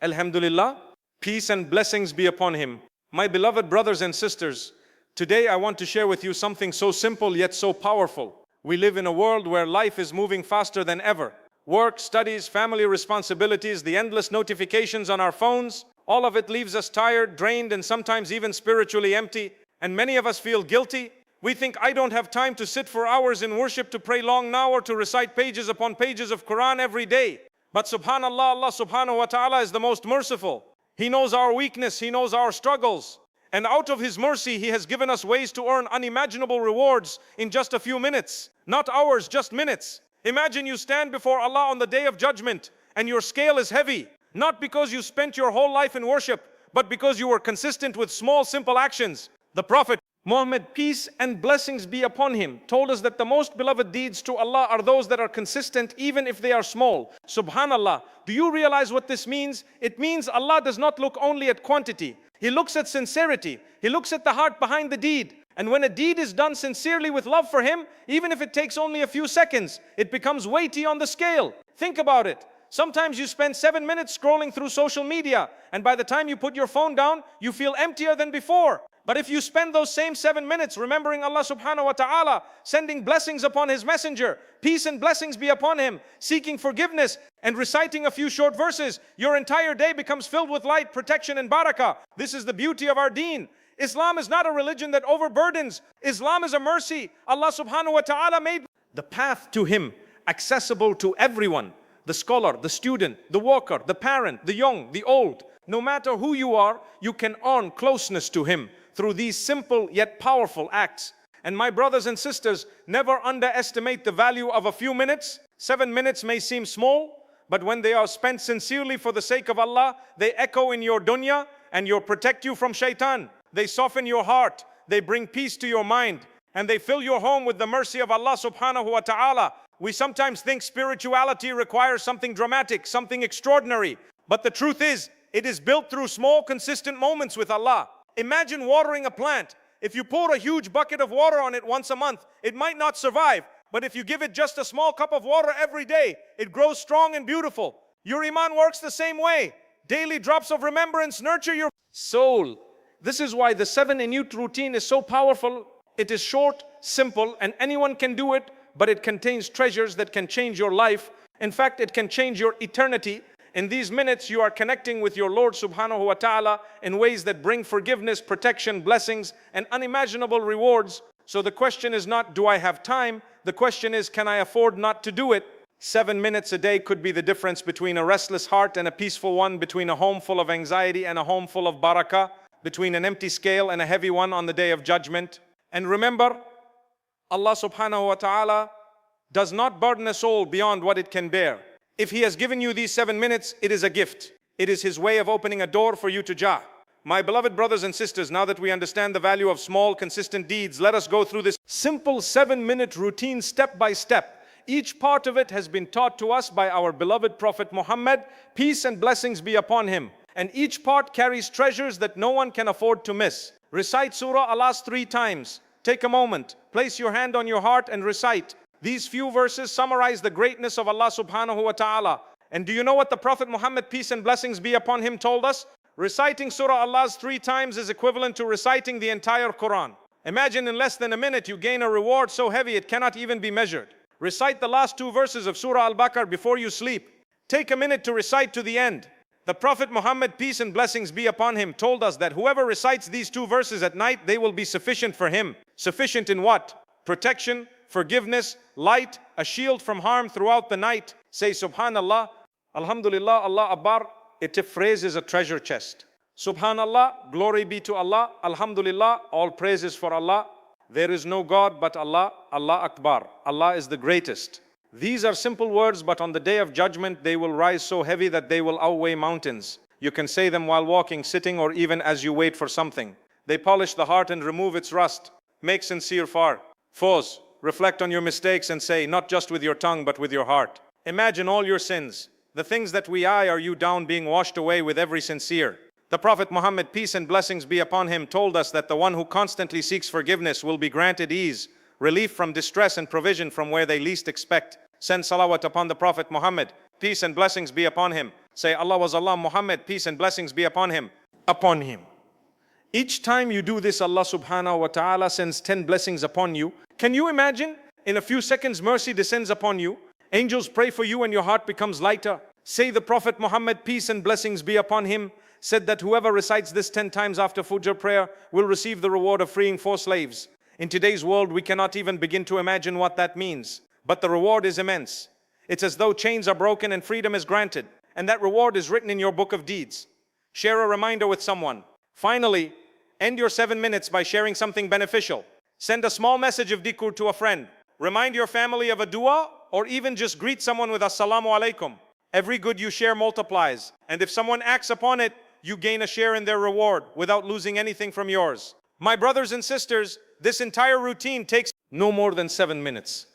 Alhamdulillah, peace and blessings be upon him. My beloved brothers and sisters, today I want to share with you something so simple yet so powerful. We live in a world where life is moving faster than ever. Work, studies, family responsibilities, the endless notifications on our phones, all of it leaves us tired, drained, and sometimes even spiritually empty. And many of us feel guilty. We think, I don't have time to sit for hours in worship, to pray long now, or to recite pages upon pages of Quran every day. But subhanallah, Allah subhanahu wa ta'ala is the most merciful. He knows our weakness, He knows our struggles. And out of His mercy, He has given us ways to earn unimaginable rewards in just a few minutes. Not hours, just minutes. Imagine you stand before Allah on the day of judgment and your scale is heavy. Not because you spent your whole life in worship, but because you were consistent with small, simple actions. The Prophet Muhammad, peace and blessings be upon him, told us that the most beloved deeds to Allah are those that are consistent even if they are small. Subhanallah, do you realize what this means? It means Allah does not look only at quantity. He looks at sincerity. He looks at the heart behind the deed. And when a deed is done sincerely with love for Him, even if it takes only a few seconds, it becomes weighty on the scale. Think about it. Sometimes you spend 7 minutes scrolling through social media, and by the time you put your phone down, you feel emptier than before. But if you spend those same 7 minutes remembering Allah subhanahu wa ta'ala, sending blessings upon His messenger, peace and blessings be upon him, seeking forgiveness and reciting a few short verses, your entire day becomes filled with light, protection and barakah. This is the beauty of our deen. Islam is not a religion that overburdens. Islam is a mercy. Allah subhanahu wa ta'ala made the path to Him accessible to everyone. The scholar, the student, the worker, the parent, the young, the old. No matter who you are, you can earn closeness to Him through these simple yet powerful acts. And my brothers and sisters, never underestimate the value of a few minutes. 7 minutes may seem small, but when they are spent sincerely for the sake of Allah, they echo in your dunya and they protect you from shaitan. They soften your heart, they bring peace to your mind, and they fill your home with the mercy of Allah subhanahu wa ta'ala. We sometimes think spirituality requires something dramatic, something extraordinary. But the truth is, it is built through small, consistent moments with Allah. Imagine watering a plant. If you pour a huge bucket of water on it once a month, it might not survive. But if you give it just a small cup of water every day, it grows strong and beautiful. Your iman works the same way. Daily drops of remembrance nurture your soul. This is why the 7-minute routine is so powerful. It is short, simple, and anyone can do it, but it contains treasures that can change your life. In fact, it can change your eternity. In these minutes, you are connecting with your Lord subhanahu wa ta'ala in ways that bring forgiveness, protection, blessings, and unimaginable rewards. So the question is not, do I have time? The question is, can I afford not to do it? 7 minutes a day could be the difference between a restless heart and a peaceful one, between a home full of anxiety and a home full of barakah, between an empty scale and a heavy one on the day of judgment. And remember, Allah subhanahu wa ta'ala does not burden a soul beyond what it can bear. If He has given you these 7 minutes, it is a gift. It is His way of opening a door for you to jah. My beloved brothers and sisters, now that we understand the value of small, consistent deeds, let us go through this simple 7-minute routine step by step. Each part of it has been taught to us by our beloved Prophet Muhammad, peace and blessings be upon him. And each part carries treasures that no one can afford to miss. Recite Surah Al-As 3 times. Take a moment, place your hand on your heart and recite. These few verses summarize the greatness of Allah subhanahu wa ta'ala. And do you know what the Prophet Muhammad, peace and blessings be upon him, told us? Reciting Surah Al-As 3 times is equivalent to reciting the entire Quran. Imagine in less than a minute you gain a reward so heavy it cannot even be measured. Recite the last 2 verses of Surah Al-Baqarah before you sleep. Take a minute to recite to the end. The Prophet Muhammad, peace and blessings be upon him, told us that whoever recites these 2 verses at night, they will be sufficient for him. Sufficient in what? Protection, forgiveness, light, a shield from harm throughout the night. Say Subhanallah, Alhamdulillah, Allah Akbar. It phrase is a treasure chest. Subhanallah, glory be to Allah. Alhamdulillah, all praises for Allah. There is no God but Allah. Allah Akbar. Allah is the greatest. These are simple words, but on the day of judgment, they will rise so heavy that they will outweigh mountains. You can say them while walking, sitting, or even as you wait for something. They polish the heart and remove its rust. Make sincere Pause. Reflect on your mistakes and say, not just with your tongue, but with your heart. Imagine all your sins. The things that we eye are you down being washed away with every sincere. The Prophet Muhammad, peace and blessings be upon him, told us that the one who constantly seeks forgiveness will be granted ease, relief from distress and provision from where they least expect. Send salawat upon the Prophet Muhammad, peace peace and blessings be upon him. Say, Allah was Allah, Muhammad, peace and blessings be upon him. Upon him. Each time you do this, Allah subhanahu wa ta'ala sends 10 blessings upon you. Can you imagine? In a few seconds, mercy descends upon you. Angels pray for you and your heart becomes lighter. Say the Prophet Muhammad, peace and blessings be upon him, said that whoever recites this 10 times after Fajr prayer will receive the reward of freeing 4 slaves. In today's world, we cannot even begin to imagine what that means. But the reward is immense. It's as though chains are broken and freedom is granted. And that reward is written in your book of deeds. Share a reminder with someone. Finally, end your 7 minutes by sharing something beneficial. Send a small message of dhikur to a friend. Remind your family of a dua, or even just greet someone with Assalamu alaikum. Every good you share multiplies. And if someone acts upon it, you gain a share in their reward without losing anything from yours. My brothers and sisters, this entire routine takes no more than 7 minutes.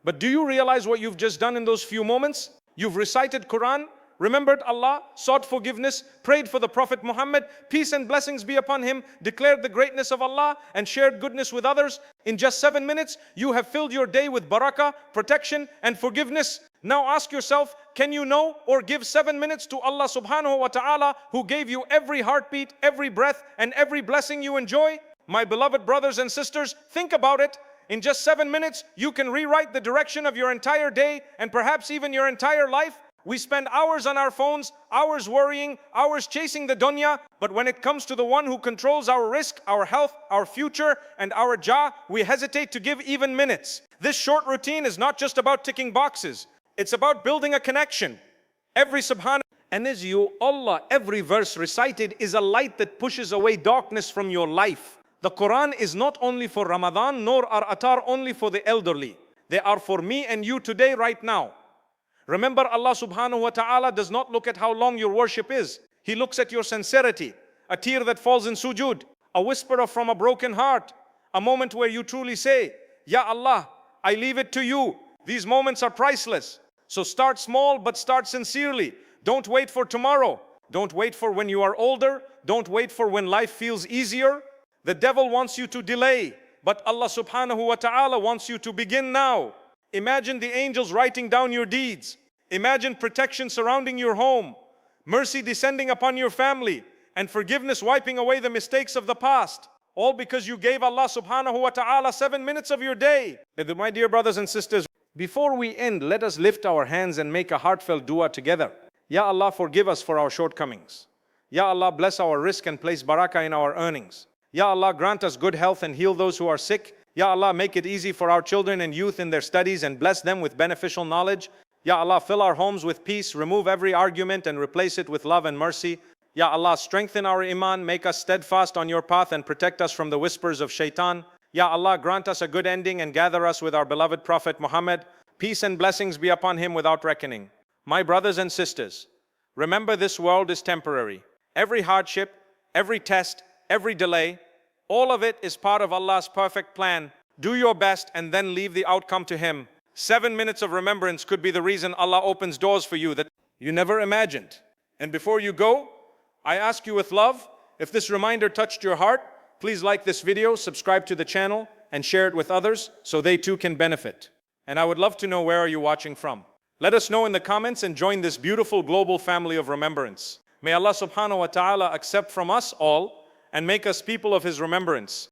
But do you realize what you've just done in those few moments? You've recited Quran, remembered Allah, sought forgiveness, prayed for the Prophet Muhammad, peace and blessings be upon him, declared the greatness of Allah, and shared goodness with others. In just 7 minutes, you have filled your day with barakah, protection, and forgiveness. Now ask yourself, can you know or give 7 minutes to Allah subhanahu wa ta'ala, who gave you every heartbeat, every breath, and every blessing you enjoy? My beloved brothers and sisters, think about it. In just 7 minutes, you can rewrite the direction of your entire day and perhaps even your entire life. We spend hours on our phones, hours worrying, hours chasing the dunya. But when it comes to the one who controls our risk, our health, our future, and our jah, we hesitate to give even minutes. This short routine is not just about ticking boxes. It's about building a connection. Every subhanah and is you, Allah, every verse recited is a light that pushes away darkness from your life. The Quran is not only for Ramadan, nor are atar only for the elderly. They are for me and you today, right now. Remember, Allah subhanahu wa ta'ala does not look at how long your worship is. He looks at your sincerity. A tear that falls in sujood, a whisper from a broken heart, a moment where you truly say, Ya Allah, I leave it to you. These moments are priceless. So start small, but start sincerely. Don't wait for tomorrow. Don't wait for when you are older. Don't wait for when life feels easier. The devil wants you to delay, but Allah subhanahu wa ta'ala wants you to begin now. Imagine the angels writing down your deeds. Imagine protection surrounding your home, mercy descending upon your family, and forgiveness wiping away the mistakes of the past. All because you gave Allah subhanahu wa ta'ala 7 minutes of your day. My dear brothers and sisters, before we end, let us lift our hands and make a heartfelt dua together. Ya Allah, forgive us for our shortcomings. Ya Allah, bless our risk and place barakah in our earnings. Ya Allah, grant us good health and heal those who are sick. Ya Allah, make it easy for our children and youth in their studies and bless them with beneficial knowledge. Ya Allah, fill our homes with peace, remove every argument and replace it with love and mercy. Ya Allah, strengthen our imaan, make us steadfast on your path and protect us from the whispers of shaitan. Ya Allah, grant us a good ending and gather us with our beloved Prophet Muhammad. Peace and blessings be upon him without reckoning. My brothers and sisters, remember this world is temporary. Every hardship, every test, every delay, all of it is part of Allah's perfect plan. Do your best and then leave the outcome to Him. 7 minutes of remembrance could be the reason Allah opens doors for you that you never imagined. And before you go, I ask you with love, if this reminder touched your heart, please like this video, subscribe to the channel, and share it with others so they too can benefit. And I would love to know, where are you watching from? Let us know in the comments and join this beautiful global family of remembrance. May Allah subhanahu wa ta'ala accept from us all and make us people of His remembrance.